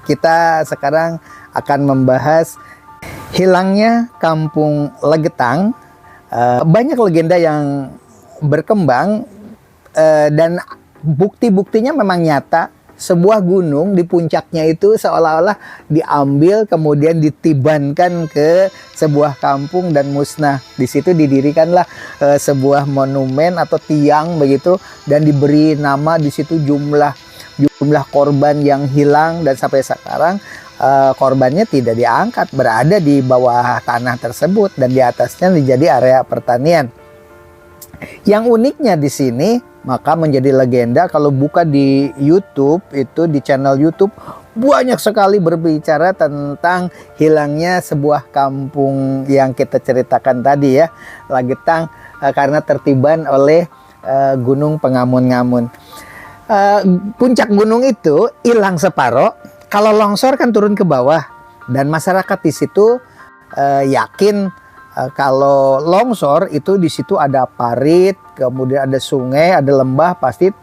Kita sekarang akan membahas hilangnya Kampung Legetang. Banyak legenda yang berkembang dan bukti-buktinya memang nyata. Sebuah gunung di puncaknya itu seolah-olah diambil kemudian ditibankan ke sebuah kampung dan musnah. Di situ didirikanlah sebuah monumen atau tiang begitu, dan diberi nama di situ jumlah korban yang hilang, dan sampai sekarang korbannya tidak diangkat, berada di bawah tanah tersebut dan di atasnya menjadi area pertanian. Yang uniknya di sini, maka menjadi legenda, kalau buka di YouTube, itu di channel YouTube banyak sekali berbicara tentang hilangnya sebuah kampung yang kita ceritakan tadi ya, Legetang, karena tertiban oleh Gunung Pengamun-ngamun. Puncak gunung itu hilang separoh, kalau longsor kan turun ke bawah, dan masyarakat di situ yakin kalau longsor itu di situ ada parit, kemudian ada sungai, ada lembah, pasti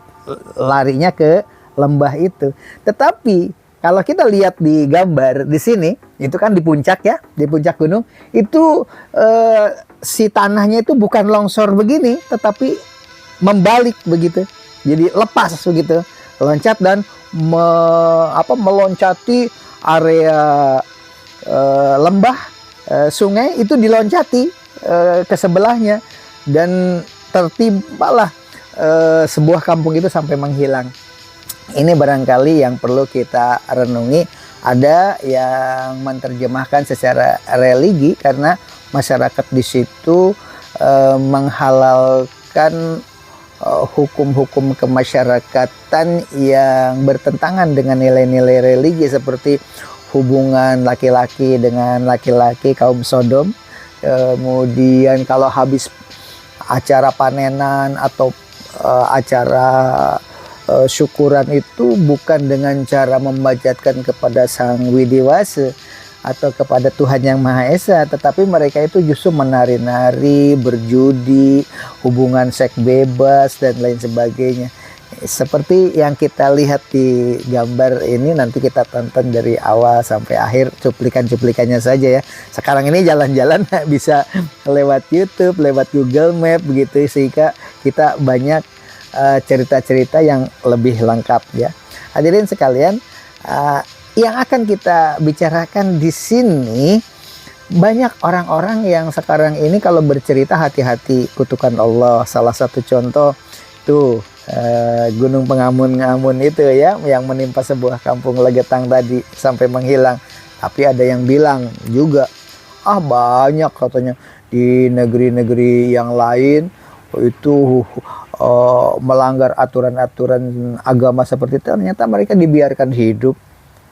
larinya ke lembah itu. Tetapi kalau kita lihat di gambar di sini, itu kan di puncak ya, di puncak gunung, itu si tanahnya itu bukan longsor begini, tetapi membalik begitu. Jadi lepas begitu, loncat dan meloncati area lembah, sungai itu diloncati ke sebelahnya, dan tertimpalah sebuah kampung itu sampai menghilang. Ini barangkali yang perlu kita renungi. Ada yang menerjemahkan secara religi karena masyarakat di situ menghalalkan hukum-hukum kemasyarakatan yang bertentangan dengan nilai-nilai religi, seperti hubungan laki-laki dengan laki-laki, kaum Sodom. Kemudian kalau habis acara panenan atau acara syukuran itu bukan dengan cara memanjatkan kepada Sang Widiwasa atau kepada Tuhan Yang Maha Esa, tetapi mereka itu justru menari-nari, berjudi, hubungan seks bebas dan lain sebagainya. Seperti yang kita lihat di gambar ini, nanti kita tonton dari awal sampai akhir, cuplikan-cuplikannya saja ya. Sekarang ini jalan-jalan bisa lewat YouTube, lewat Google Map begitu, sehingga kita banyak cerita-cerita yang lebih lengkap ya. Hadirin sekalian, yang akan kita bicarakan di sini, banyak orang-orang yang sekarang ini kalau bercerita hati-hati kutukan Allah. Salah satu contoh tuh Gunung Pengamun-ngamun itu ya, yang menimpa sebuah kampung Legetang tadi sampai menghilang. Tapi ada yang bilang juga, banyak katanya di negeri-negeri yang lain itu melanggar aturan-aturan agama seperti itu, ternyata mereka dibiarkan hidup.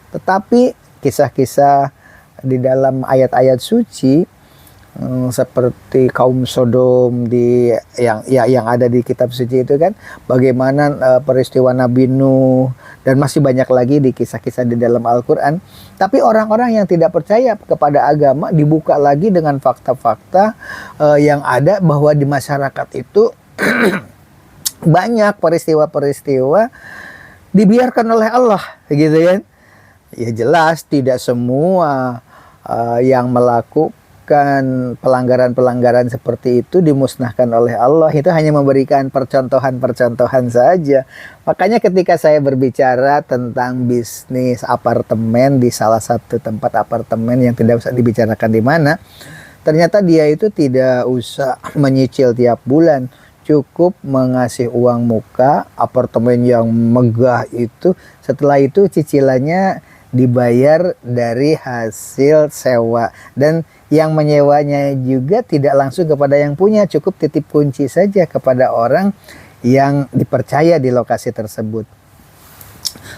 Tetapi kisah-kisah di dalam ayat-ayat suci seperti kaum Sodom yang ada di kitab suci itu kan, bagaimana peristiwa Nabi Nuh, dan masih banyak lagi di kisah-kisah di dalam Al-Quran. Tapi orang-orang yang tidak percaya kepada agama dibuka lagi dengan fakta-fakta yang ada, bahwa di masyarakat itu banyak peristiwa-peristiwa dibiarkan oleh Allah gitu kan. Ya jelas tidak semua yang melakukan pelanggaran-pelanggaran seperti itu dimusnahkan oleh Allah. Itu hanya memberikan percontohan-percontohan saja. Makanya ketika saya berbicara tentang bisnis apartemen di salah satu tempat apartemen yang tidak usah dibicarakan di mana, ternyata dia itu tidak usah menyicil tiap bulan. Cukup mengasih uang muka, apartemen yang megah itu, setelah itu cicilannya dibayar dari hasil sewa, dan yang menyewanya juga tidak langsung kepada yang punya, cukup titip kunci saja kepada orang yang dipercaya di lokasi tersebut.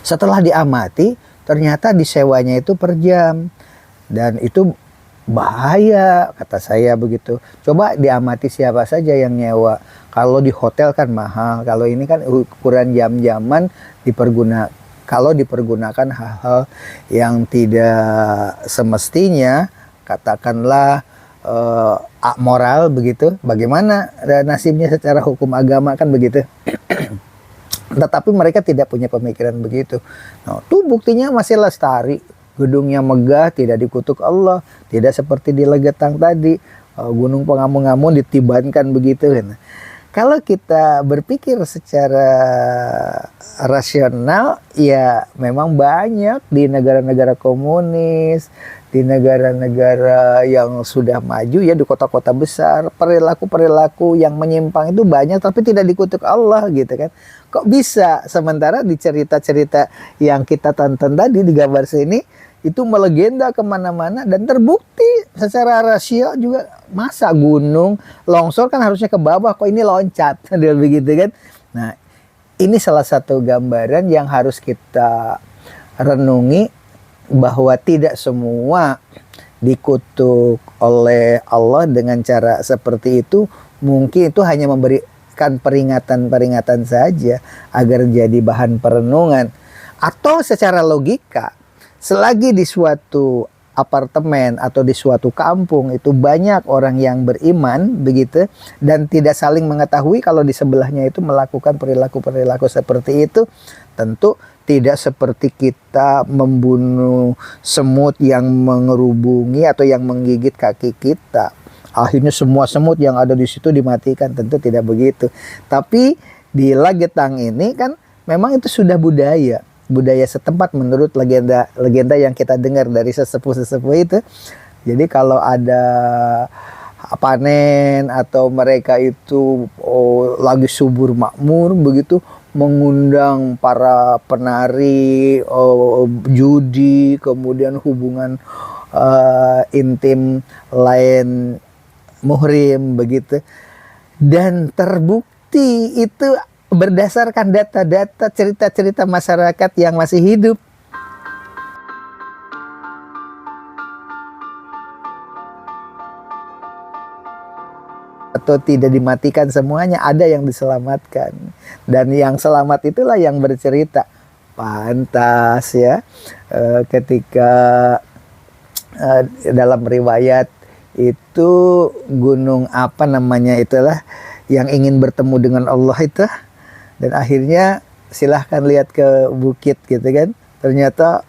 Setelah diamati, ternyata disewanya itu per jam, dan itu bahaya kata saya begitu. Coba diamati siapa saja yang nyewa. Kalau di hotel kan mahal, kalau ini kan ukuran jam-jaman dipergunakan. Kalau dipergunakan hal-hal yang tidak semestinya, katakanlah amoral begitu, bagaimana nasibnya secara hukum agama kan begitu. Tetapi mereka tidak punya pemikiran begitu. Nah, itu buktinya masih lestari. Gedungnya megah, tidak dikutuk Allah, tidak seperti di Legetang tadi, gunung pengamun-ngamun ditibankan begitu kan. Kalau kita berpikir secara rasional, ya memang banyak di negara-negara komunis, di negara-negara yang sudah maju ya, di kota-kota besar, perilaku-perilaku yang menyimpang itu banyak tapi tidak dikutuk Allah gitu kan. Kok bisa? Sementara di cerita-cerita yang kita tonton tadi di gambar sini itu melegenda kemana-mana dan terbukti secara rasio juga. Masa gunung longsor kan harusnya ke bawah, kok ini loncat begitu kan. Nah, ini salah satu gambaran yang harus kita renungi, bahwa tidak semua dikutuk oleh Allah dengan cara seperti itu. Mungkin itu hanya memberikan peringatan-peringatan saja agar jadi bahan perenungan. Atau secara logika, selagi di suatu apartemen atau di suatu kampung itu banyak orang yang beriman begitu dan tidak saling mengetahui kalau di sebelahnya itu melakukan perilaku-perilaku seperti itu, tentu tidak seperti kita membunuh semut yang mengerubungi atau yang menggigit kaki kita. Akhirnya semua semut yang ada di situ dimatikan, tentu tidak begitu. Tapi di Legetang ini kan memang itu sudah budaya setempat menurut legenda yang kita dengar dari sesepuh-sesepuh itu. Jadi kalau ada panen atau mereka itu lagi subur makmur begitu, mengundang para penari, judi, kemudian hubungan intim lain muhrim begitu. Dan terbukti itu berdasarkan data-data cerita-cerita masyarakat yang masih hidup. Atau tidak dimatikan semuanya, ada yang diselamatkan. Dan yang selamat itulah yang bercerita. Pantas ya, ketika dalam riwayat itu gunung apa namanya itulah yang ingin bertemu dengan Allah itu. Dan akhirnya silahkan lihat ke bukit gitu kan. Ternyata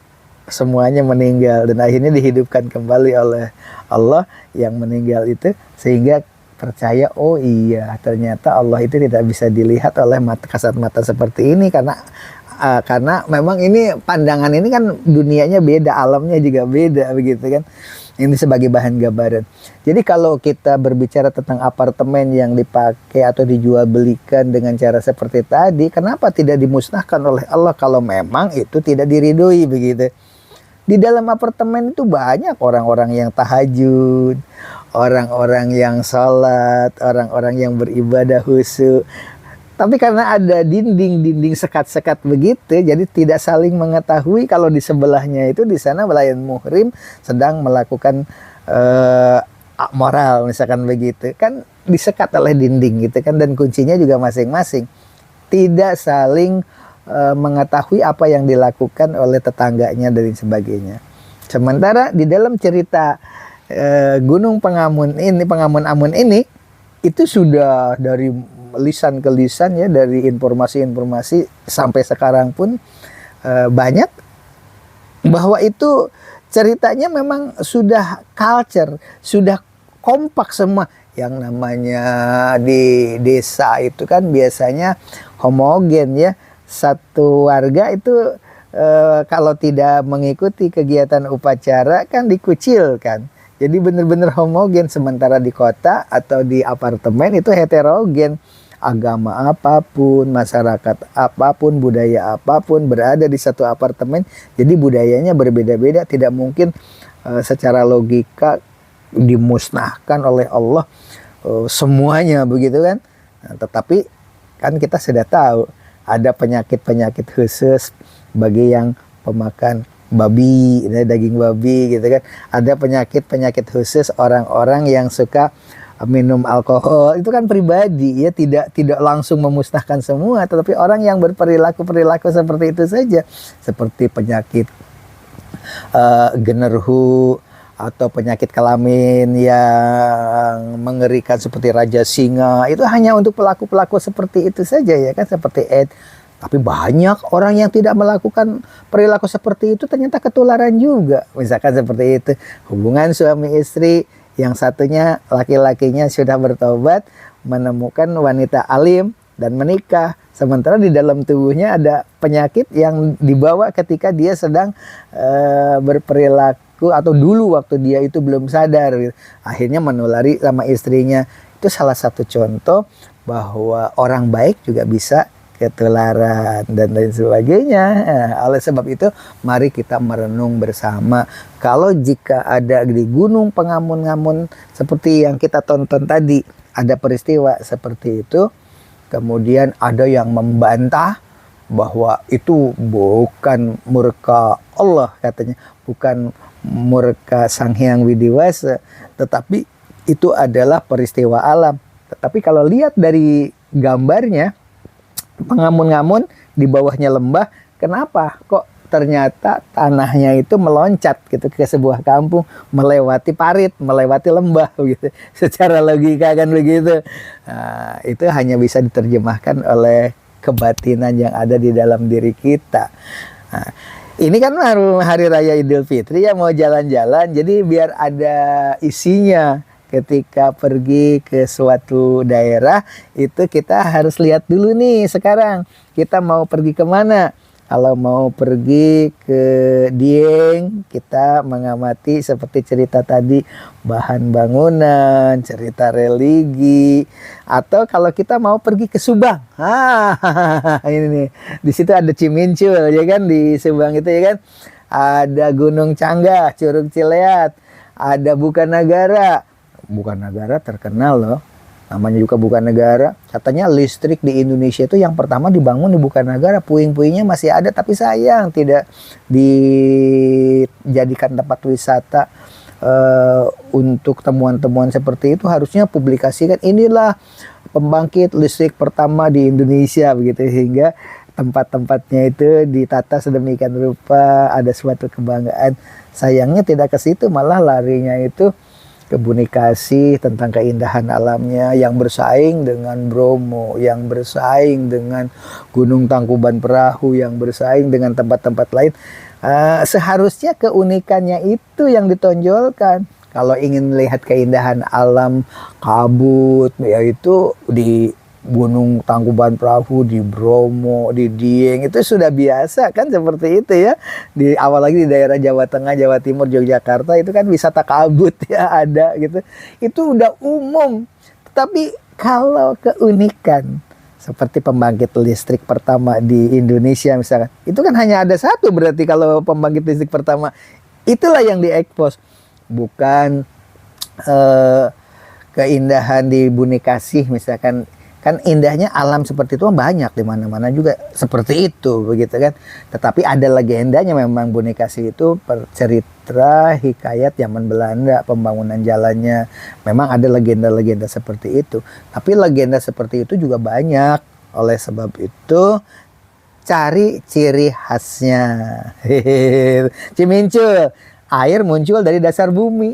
semuanya meninggal. Dan akhirnya dihidupkan kembali oleh Allah yang meninggal itu. Sehingga percaya, oh iya ternyata Allah itu tidak bisa dilihat oleh mata kasat mata seperti ini. Karena memang ini pandangan ini kan dunianya beda. Alamnya juga beda begitu kan. Ini sebagai bahan gambaran. Jadi kalau kita berbicara tentang apartemen yang dipakai atau dijual belikan dengan cara seperti tadi, kenapa tidak dimusnahkan oleh Allah kalau memang itu tidak diridhoi begitu? Di dalam apartemen itu banyak orang-orang yang tahajud, orang-orang yang sholat, orang-orang yang beribadah khusyuk. Tapi karena ada dinding sekat-sekat begitu, jadi tidak saling mengetahui kalau di sebelahnya itu di sana pelayan muhrim sedang melakukan moral misalkan begitu. Kan disekat oleh dinding gitu kan, dan kuncinya juga masing-masing. Tidak saling mengetahui apa yang dilakukan oleh tetangganya dan sebagainya. Sementara di dalam cerita Gunung Pengamun-Amun ini itu sudah dari lisan ke lisan ya, dari informasi-informasi sampai sekarang pun banyak bahwa itu ceritanya memang sudah culture, sudah kompak semua. Yang namanya di desa itu kan biasanya homogen ya, satu warga itu kalau tidak mengikuti kegiatan upacara kan dikucilkan. Jadi benar-benar homogen. Sementara di kota atau di apartemen itu heterogen. Agama apapun, masyarakat apapun, budaya apapun berada di satu apartemen. Jadi budayanya berbeda-beda. Tidak mungkin secara logika dimusnahkan oleh Allah semuanya begitu kan. Nah, tetapi kan kita sudah tahu ada penyakit-penyakit khusus bagi yang pemakan babi, daging babi gitu kan. Ada penyakit-penyakit khusus orang-orang yang suka minum alkohol. Itu kan pribadi ya, tidak langsung memusnahkan semua, tetapi orang yang berperilaku seperti itu saja, seperti penyakit generhu atau penyakit kelamin yang mengerikan seperti raja singa, itu hanya untuk pelaku-pelaku seperti itu saja ya kan, seperti AIDS. Tapi banyak orang yang tidak melakukan perilaku seperti itu ternyata ketularan juga. Misalkan seperti itu, hubungan suami istri, yang satunya laki-lakinya sudah bertobat, menemukan wanita alim dan menikah. Sementara di dalam tubuhnya ada penyakit yang dibawa ketika dia sedang berperilaku atau dulu waktu dia itu belum sadar. Akhirnya menulari sama istrinya. Itu salah satu contoh bahwa orang baik juga bisa ketularan dan lain sebagainya. Oleh sebab itu, mari kita merenung bersama. Kalau jika ada di gunung pengamun-ngamun seperti yang kita tonton tadi, ada peristiwa seperti itu, kemudian ada yang membantah bahwa itu bukan murka Allah katanya, bukan murka Sang Hyang Widiwasa, tetapi itu adalah peristiwa alam. Tetapi kalau lihat dari gambarnya, pengamun-ngamun di bawahnya lembah, kenapa kok ternyata tanahnya itu meloncat gitu ke sebuah kampung, melewati parit, melewati lembah gitu. Secara logika kan begitu. Nah, itu hanya bisa diterjemahkan oleh kebatinan yang ada di dalam diri kita. Nah, ini kan hari raya Idul Fitri ya, mau jalan-jalan, jadi biar ada isinya. Ketika pergi ke suatu daerah, itu kita harus lihat dulu nih sekarang kita mau pergi kemana. Kalau mau pergi ke Dieng, kita mengamati seperti cerita tadi, bahan bangunan, cerita religi. Atau kalau kita mau pergi ke Subang, ini nih, di situ ada Cimincul ya kan, di Subang itu ya kan, ada Gunung Canggah, Curug Cileat, ada Bukanagara. Bukanagara terkenal loh, namanya juga Bukanagara. Katanya listrik di Indonesia itu yang pertama dibangun di Bukanagara. Puing-puingnya masih ada, tapi sayang tidak dijadikan tempat wisata. Untuk temuan-temuan seperti itu harusnya publikasikan, inilah pembangkit listrik pertama di Indonesia begitu, sehingga tempat-tempatnya itu ditata sedemikian rupa, ada suatu kebanggaan. Sayangnya tidak ke situ, malah larinya itu komunikasi tentang keindahan alamnya yang bersaing dengan Bromo, yang bersaing dengan Gunung Tangkuban Perahu, yang bersaing dengan tempat-tempat lain. Seharusnya keunikannya itu yang ditonjolkan. Kalau ingin melihat keindahan alam kabut, yaitu di Gunung Tangkuban Perahu, di Bromo, di Dieng, itu sudah biasa kan seperti itu ya. Di awal lagi di daerah Jawa Tengah, Jawa Timur, Yogyakarta itu kan wisata kabut ya ada gitu. Itu udah umum. Tapi kalau keunikan seperti pembangkit listrik pertama di Indonesia misalkan, itu kan hanya ada satu, berarti kalau pembangkit listrik pertama itulah yang diekspos, bukan keindahan di Buni Kasih misalkan. Kan indahnya alam seperti itu banyak di mana-mana juga seperti itu begitu kan. Tetapi ada legendanya memang Buni Kasih itu cerita hikayat zaman Belanda, pembangunan jalannya. Memang ada legenda-legenda seperti itu. Tapi legenda seperti itu juga banyak. Oleh sebab itu cari ciri khasnya. Cimincul, air muncul dari dasar bumi.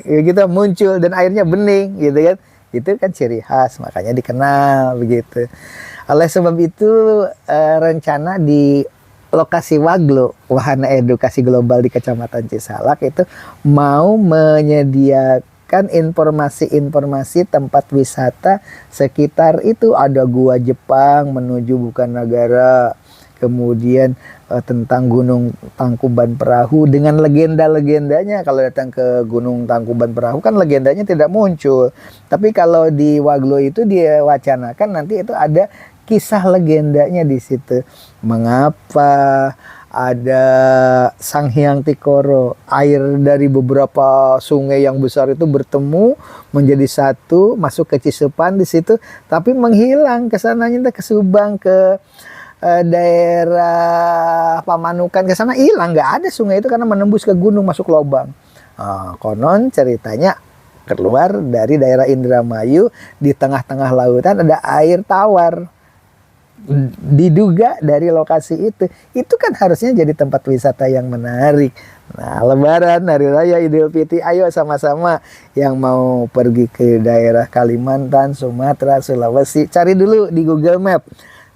Gitu muncul dan airnya bening gitu kan. Itu kan ciri khas, makanya dikenal begitu. Oleh sebab itu rencana di lokasi Waglo, Wahana Edukasi Global di Kecamatan Cisalak itu mau menyediakan informasi-informasi tempat wisata sekitar itu. Ada gua Jepang menuju Bukanagara, kemudian tentang Gunung Tangkuban Perahu dengan legenda-legendanya. Kalau datang ke Gunung Tangkuban Perahu kan legendanya tidak muncul, tapi kalau di Waglo itu dia wacanakan nanti itu ada kisah legendanya di situ. Mengapa ada Sang Hyang Tikoro, air dari beberapa sungai yang besar itu bertemu menjadi satu, masuk ke Cisupan di situ, tapi menghilang ke sananya ke Subang, ke daerah Pamanukan, ke sana hilang, nggak ada sungai itu karena menembus ke gunung, masuk lubang. Konon ceritanya keluar dari daerah Indramayu, di tengah-tengah lautan ada air tawar, diduga dari lokasi itu kan harusnya jadi tempat wisata yang menarik. Nah, Lebaran, Hari Raya Idul Fitri, ayo sama-sama yang mau pergi ke daerah Kalimantan, Sumatera, Sulawesi, cari dulu di Google Map.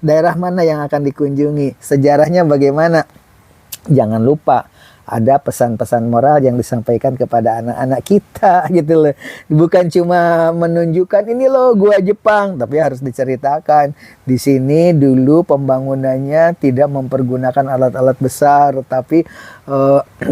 daerah mana yang akan dikunjungi, sejarahnya bagaimana. Jangan lupa ada pesan-pesan moral yang disampaikan kepada anak-anak kita gitu loh. Bukan cuma menunjukkan ini loh gua Jepang, tapi harus diceritakan di sini dulu pembangunannya tidak mempergunakan alat-alat besar, tapi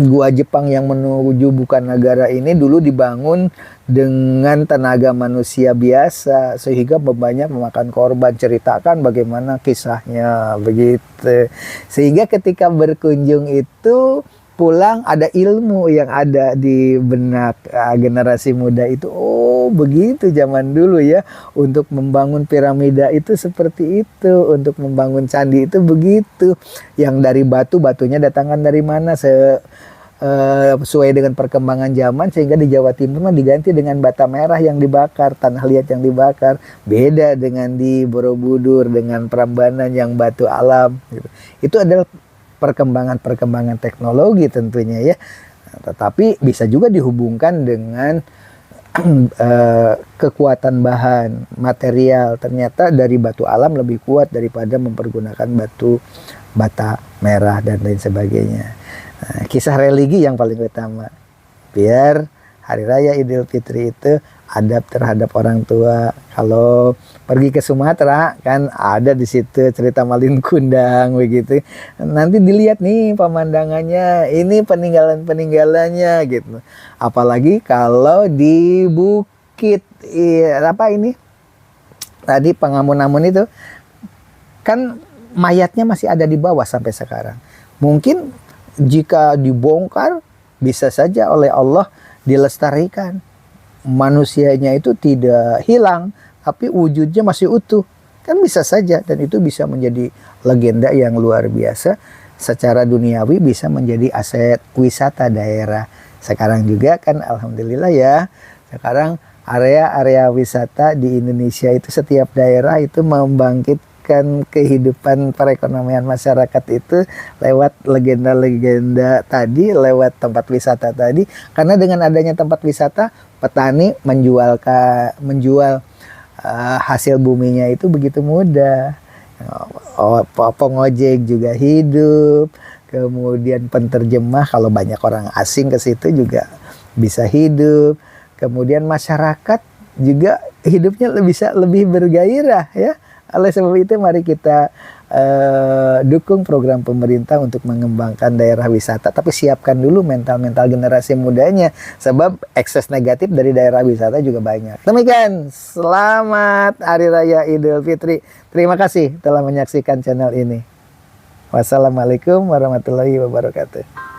gua Jepang yang menuju bukan negara ini dulu dibangun dengan tenaga manusia biasa sehingga banyak memakan korban. Ceritakan bagaimana kisahnya begitu, sehingga ketika berkunjung itu pulang ada ilmu yang ada di benak generasi muda itu. Oh begitu zaman dulu ya, untuk membangun piramida itu seperti itu, untuk membangun candi itu begitu, yang dari batu, batunya datangkan dari mana, sesuai dengan perkembangan zaman, sehingga di Jawa Timur mah diganti dengan bata merah yang dibakar, tanah liat yang dibakar. Beda dengan di Borobudur dengan Prambanan yang batu alam gitu. Itu adalah perkembangan teknologi tentunya ya, tetapi bisa juga dihubungkan dengan kekuatan bahan material. Ternyata dari batu alam lebih kuat daripada mempergunakan batu bata merah dan lain sebagainya. Nah, kisah religi yang paling utama, biar Hari Raya Idul Fitri itu adab terhadap orang tua. Kalau pergi ke Sumatera kan ada di situ cerita Malin Kundang begitu. Nanti dilihat nih pemandangannya, ini peninggalannya gitu. Apalagi kalau di bukit apa ini tadi Pangamun-amun itu kan mayatnya masih ada di bawah sampai sekarang. Mungkin jika dibongkar bisa saja oleh Allah dilestarikan, manusianya itu tidak hilang tapi wujudnya masih utuh, kan bisa saja. Dan itu bisa menjadi legenda yang luar biasa, secara duniawi bisa menjadi aset wisata daerah. Sekarang juga kan alhamdulillah ya, sekarang area-area wisata di Indonesia itu setiap daerah itu membangkitkan kehidupan perekonomian masyarakat itu lewat legenda-legenda tadi, lewat tempat wisata tadi. Karena dengan adanya tempat wisata, petani menjual hasil buminya itu begitu mudah. Pengojek juga hidup, kemudian penterjemah kalau banyak orang asing ke situ juga bisa hidup. Kemudian masyarakat juga hidupnya bisa lebih bergairah ya. Oleh sebab itu mari kita dukung program pemerintah untuk mengembangkan daerah wisata, tapi siapkan dulu mental-mental generasi mudanya, sebab ekses negatif dari daerah wisata juga banyak. Demikian, selamat Hari Raya Idul Fitri. Terima kasih telah menyaksikan channel ini. Wassalamualaikum warahmatullahi wabarakatuh.